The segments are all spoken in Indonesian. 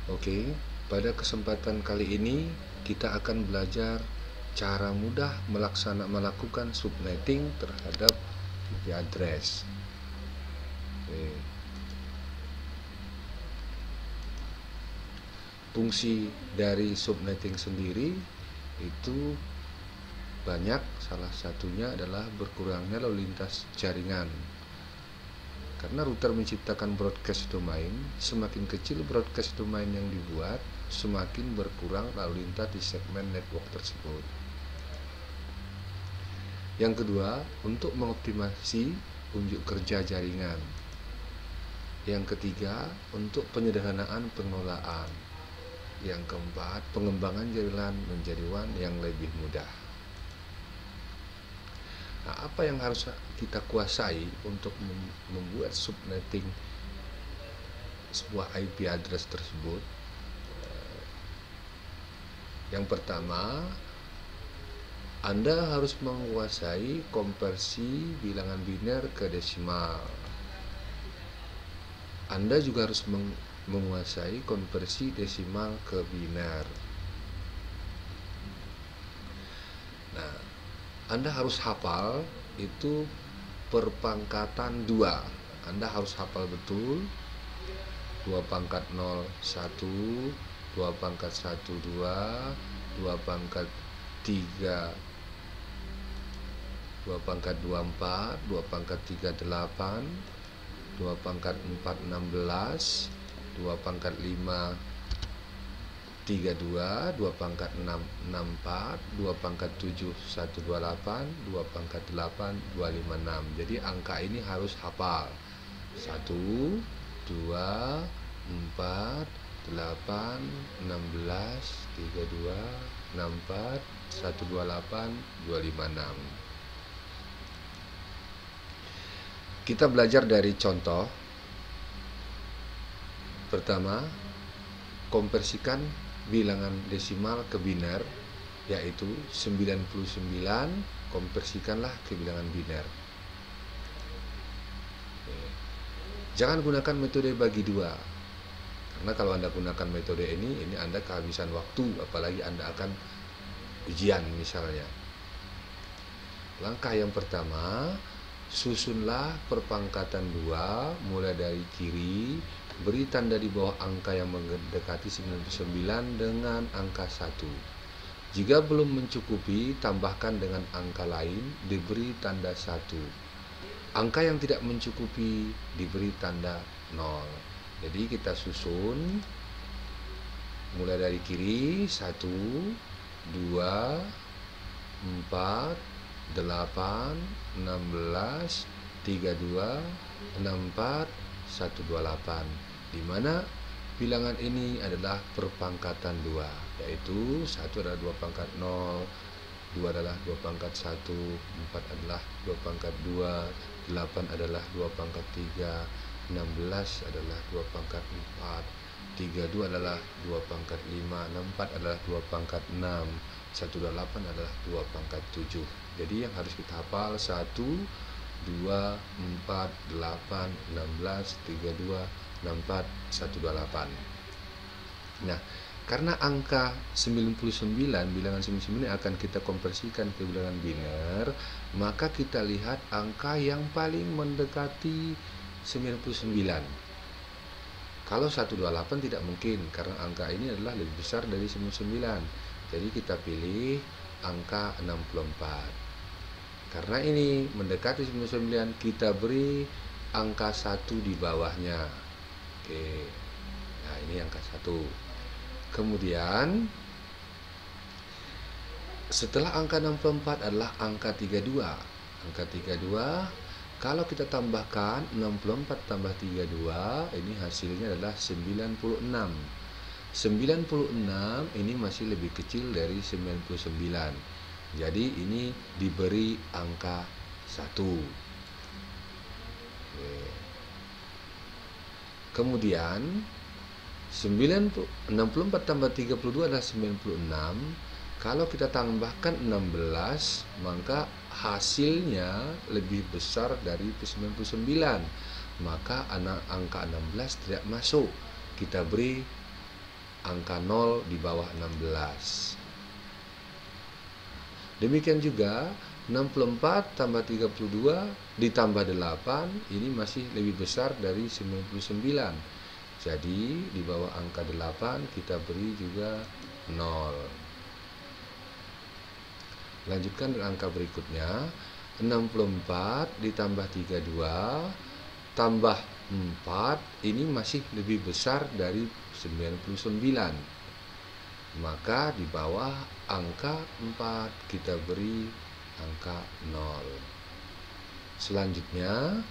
Oke, pada kesempatan kali ini kita akan belajar cara mudah melakukan subnetting terhadap IP address. Oke. Fungsi dari subnetting sendiri itu banyak, salah satunya adalah berkurangnya lalu lintas jaringan. Karena router menciptakan broadcast domain, semakin kecil broadcast domain yang dibuat, semakin berkurang lalu lintas di segmen network tersebut. Yang kedua, untuk mengoptimasi unjuk kerja jaringan. Yang ketiga, untuk penyederhanaan pengelolaan. Yang keempat, pengembangan jaringan menjadi WAN yang lebih mudah. Nah, apa yang harus kita kuasai untuk membuat subnetting sebuah IP address tersebut? Yang pertama, Anda harus menguasai konversi bilangan biner ke desimal. Anda juga harus menguasai konversi desimal ke biner. Nah, Anda harus hafal itu perpangkatan 2. Anda harus hafal betul 2 pangkat 0 1, 2 pangkat 1 2, 2 pangkat 3 2 pangkat 2 4, 2 pangkat 3 8, 2 pangkat 4 16, 2 pangkat 5 32, 2 pangkat 6 64, 2 pangkat 7 128, 2 pangkat 8 256. Jadi angka ini harus hafal. 1 2 4 8 16 32 64 128 256. Kita belajar dari contoh. Pertama, konversikan bilangan desimal ke biner, yaitu 99 konversikanlah ke bilangan biner. Jangan gunakan metode bagi 2, karena kalau Anda gunakan metode ini Anda kehabisan waktu, apalagi Anda akan ujian misalnya. Langkah yang pertama, susunlah perpangkatan 2 mulai dari kiri, beri tanda di bawah angka yang mendekati 99 dengan angka 1. Jika belum mencukupi, tambahkan dengan angka lain, diberi tanda 1. Angka yang tidak mencukupi diberi tanda 0. Jadi kita susun mulai dari kiri, 1 2 4 8 16 32 64 128, di mana bilangan ini adalah perpangkatan 2, yaitu 1 adalah 2 pangkat 0, 2 adalah 2 pangkat 1, 4 adalah 2 pangkat 2, 8 adalah 2 pangkat 3, 16 adalah 2 pangkat 4, 32 adalah 2 pangkat 5, 64 adalah 2 pangkat 6, 128 adalah 2 pangkat 7. Jadi yang harus kita hafal 1 2 4 8 16 32 64 128. Nah, karena angka 99, bilangan 99 akan kita konversikan ke bilangan biner, maka kita lihat angka yang paling mendekati 99. Kalau 128 tidak mungkin, karena angka ini adalah lebih besar dari 99. Jadi kita pilih angka 64. Karena ini mendekati 99, kita beri angka 1 di bawahnya. Oke. Nah, ini angka 1. Kemudian setelah angka 64 adalah angka 32. Angka 32, kalau kita tambahkan 64 tambah 32, ini hasilnya adalah 96. 96 ini masih lebih kecil dari 99. Jadi ini diberi angka 1. Kemudian 64 tambah 32 adalah 96. Kalau kita tambahkan 16, maka hasilnya lebih besar dari 99. Maka angka 16 tidak masuk. Kita beri angka 0 di bawah 16. Demikian juga 64 tambah 32 ditambah 8 ini masih lebih besar dari 99. Jadi di bawah angka 8 kita beri juga 0. Lanjutkan dengan angka berikutnya. 64 ditambah 32 tambah 4 ini masih lebih besar dari 99. Maka di bawah angka 4 kita beri angka 0. Selanjutnya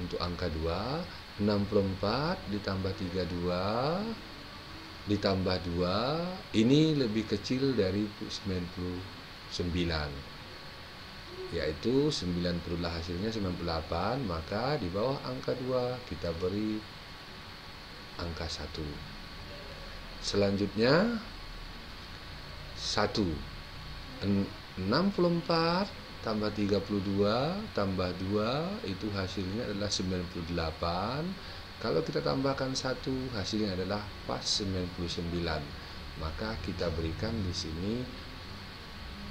untuk angka 2, 64 ditambah 32 ditambah 2 ini lebih kecil dari 99, yaitu 90 lah hasilnya 98, maka di bawah angka 2 kita beri angka 1. Selanjutnya 64 tambah 32 tambah 2 itu hasilnya adalah 98. Kalau kita tambahkan 1 hasilnya adalah pas 99. Maka kita berikan di sini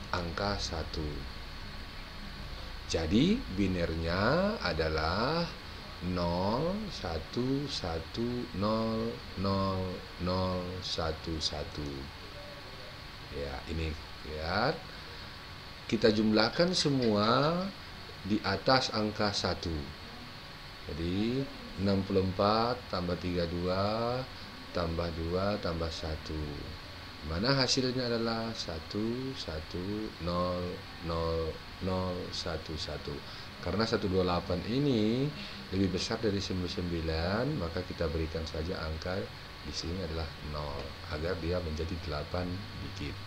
angka 1. Jadi binernya adalah 0 1 1 0 0 0 1 1. Ya, ini lihat. Kita jumlahkan semua di atas angka 1. Jadi 64 tambah 32 tambah 2 tambah 1. Mana hasilnya adalah 1 1 0 0 0 1 1. Karena 128 ini lebih besar dari 99, maka kita berikan saja angka di sini adalah 0 agar dia menjadi 8 digit.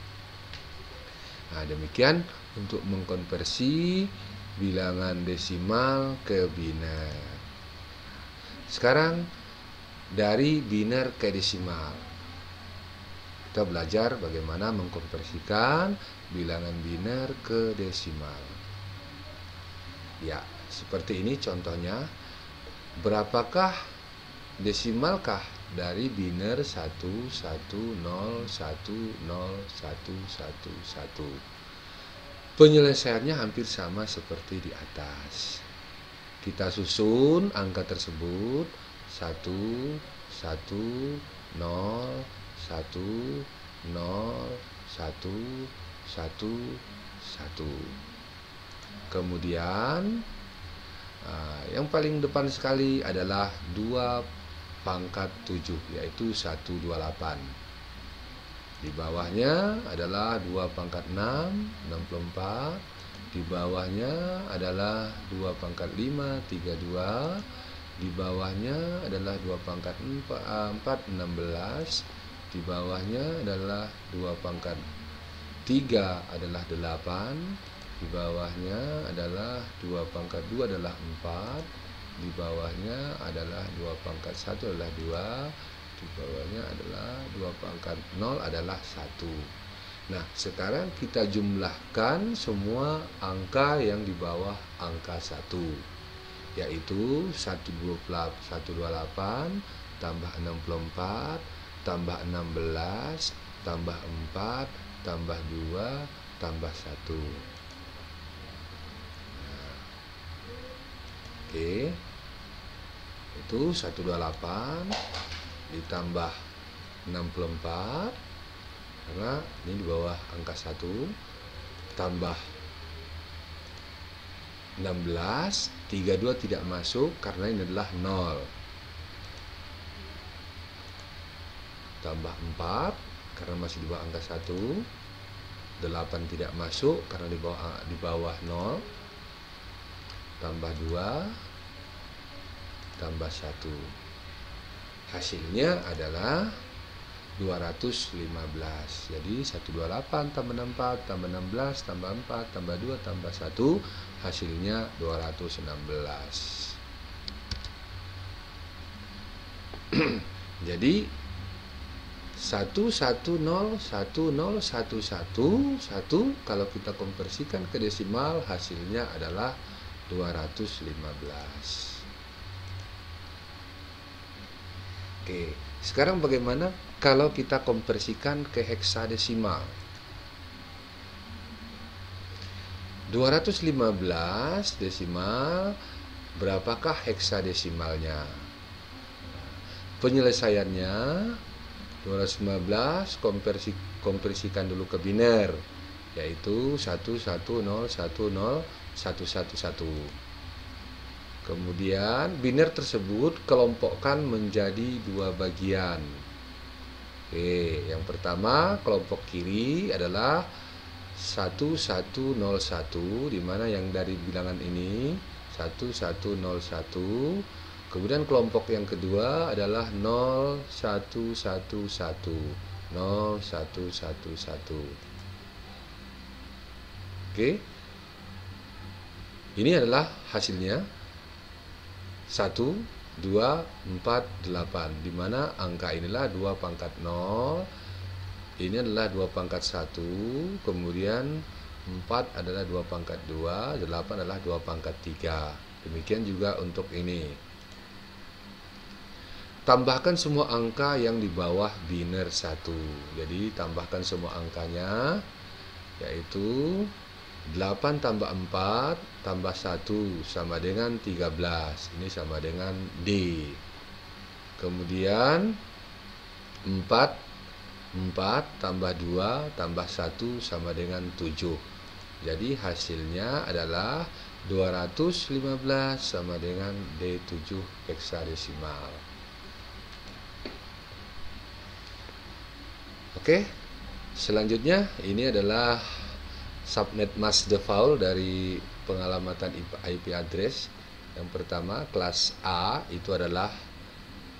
Nah, demikian untuk mengkonversi bilangan desimal ke biner. Sekarang dari biner ke desimal. Kita belajar bagaimana mengkonversikan bilangan biner ke desimal. Ya, seperti ini contohnya. Berapakah desimalkah dari biner 1 1 0 1 0 1 1 1. Penyelesaiannya hampir sama seperti di atas. Kita susun angka tersebut 1 1 0 1 0 1 1 1. Kemudian yang paling depan sekali adalah 2 pangkat 7, yaitu 128. Di bawahnya adalah 2 pangkat 6, 64. Di bawahnya adalah 2 pangkat 5, 32. Di bawahnya adalah 2 pangkat 4, 16. Di bawahnya adalah 2 pangkat 3 adalah 8. Di bawahnya adalah 2 pangkat 2 adalah 4. Di bawahnya adalah 2 pangkat 1 adalah 2. Di bawahnya adalah 2 pangkat 0 adalah 1. Nah, sekarang kita jumlahkan semua angka yang di bawah angka 1, yaitu 128 tambah 64 tambah 16 tambah 4 tambah 2 tambah 1. Oke, itu 128 ditambah 64 karena ini di bawah angka 1 tambah 16, 32 tidak masuk karena ini adalah 0, tambah 4 karena masih di bawah angka 1, 8 tidak masuk karena di bawah 0, tambah 2 tambah 1. Hasilnya adalah 215. Jadi 128 tambah 64 tambah 16 tambah 4 tambah 2 tambah 1 hasilnya 216. Jadi 1101011 kalau kita konversikan ke desimal hasilnya adalah 215. Oke, Sekarang bagaimana kalau kita konversikan ke heksadesimal? 215 desimal, berapakah heksadesimalnya? Penyelesaiannya 215 konversikan dulu ke biner, yaitu 110101111. Kemudian biner tersebut kelompokkan menjadi dua bagian. Oke, yang pertama kelompok kiri adalah 1101, di mana yang dari bilangan ini 1101. Kemudian kelompok yang kedua adalah 0111. Oke. Ini adalah hasilnya 1248, di mana angka inilah 2 pangkat 0. Ini adalah 2 pangkat 1, kemudian 4 adalah 2 pangkat 2, 8 adalah 2 pangkat 3. Demikian juga untuk ini. Tambahkan semua angka yang di bawah biner 1. Jadi tambahkan semua angkanya, yaitu 8 tambah 4 tambah 1 sama dengan 13. Ini sama dengan D. Kemudian 4 tambah 2 tambah 1 sama dengan 7. Jadi hasilnya adalah 215 sama dengan D7 heksadesimal. Oke, selanjutnya ini adalah subnet mask default dari pengalamatan IP address. Yang pertama, kelas A itu adalah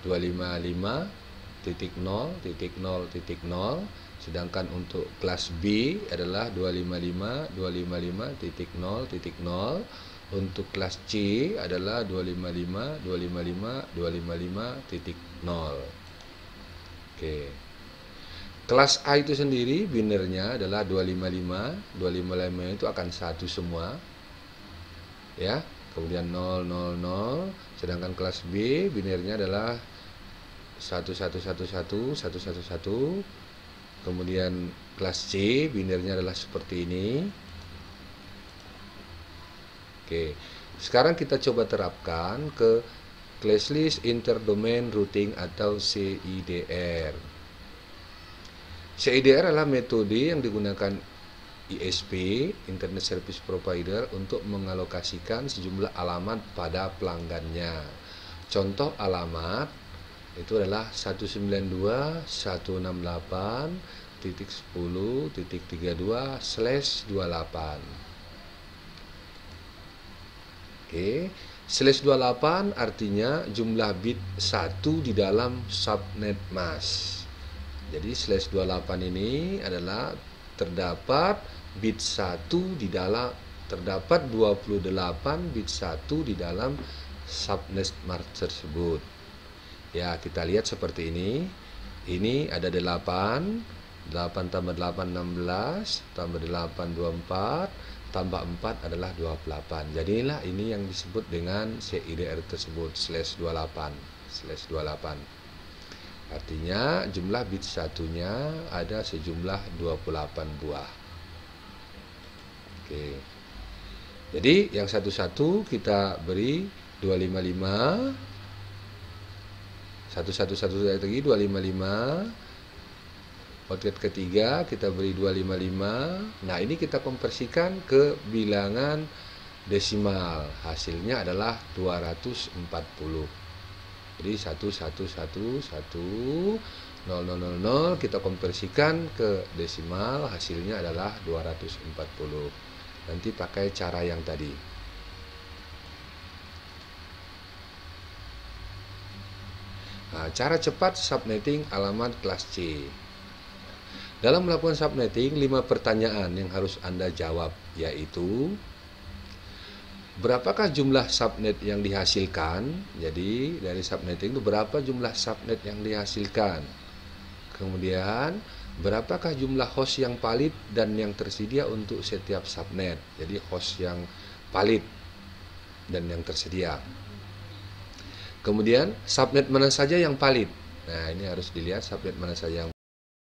255.0.0.0, sedangkan untuk kelas B adalah 255.255.0.0, untuk kelas C adalah 255.255.255.0. Oke. Kelas A itu sendiri binernya adalah 255. 255 itu akan 1 semua. Ya, kemudian 000, sedangkan kelas B binernya adalah 1111, kemudian kelas C binernya adalah seperti ini. Oke, sekarang kita coba terapkan ke class list interdomain routing atau CIDR. CIDR adalah metode yang digunakan ISP, Internet Service Provider, untuk mengalokasikan sejumlah alamat pada pelanggannya. Contoh alamat itu adalah 192.168.10.32/28. Oke, /28 artinya jumlah bit 1 di dalam subnet mask. Jadi /28 ini adalah terdapat bit 1 di dalam, terdapat 28 bit 1 di dalam subnet mask tersebut. Ya, kita lihat seperti ini. Ini ada 8 tambah 8 16, tambah 8 24, tambah 4 adalah 28. Jadi inilah ini yang disebut dengan CIDR tersebut /28. Artinya jumlah bit satunya ada sejumlah 28 buah. Oke. Jadi yang satu-satu kita beri 255, 111 lagi 255. Outlet ketiga kita beri 255. Nah, ini kita konversikan ke bilangan desimal. Hasilnya adalah 240. Jadi 1111000 kita konversikan ke desimal, hasilnya adalah 240. Nanti pakai cara yang tadi. Nah, cara cepat subnetting alamat kelas C. Dalam melakukan subnetting, 5 pertanyaan yang harus Anda jawab, yaitu berapakah jumlah subnet yang dihasilkan? Jadi dari subnetting itu berapa jumlah subnet yang dihasilkan? Kemudian berapakah jumlah host yang valid dan yang tersedia untuk setiap subnet? Jadi host yang valid dan yang tersedia. Kemudian subnet mana saja yang valid? Nah, ini harus dilihat subnet mana saja yang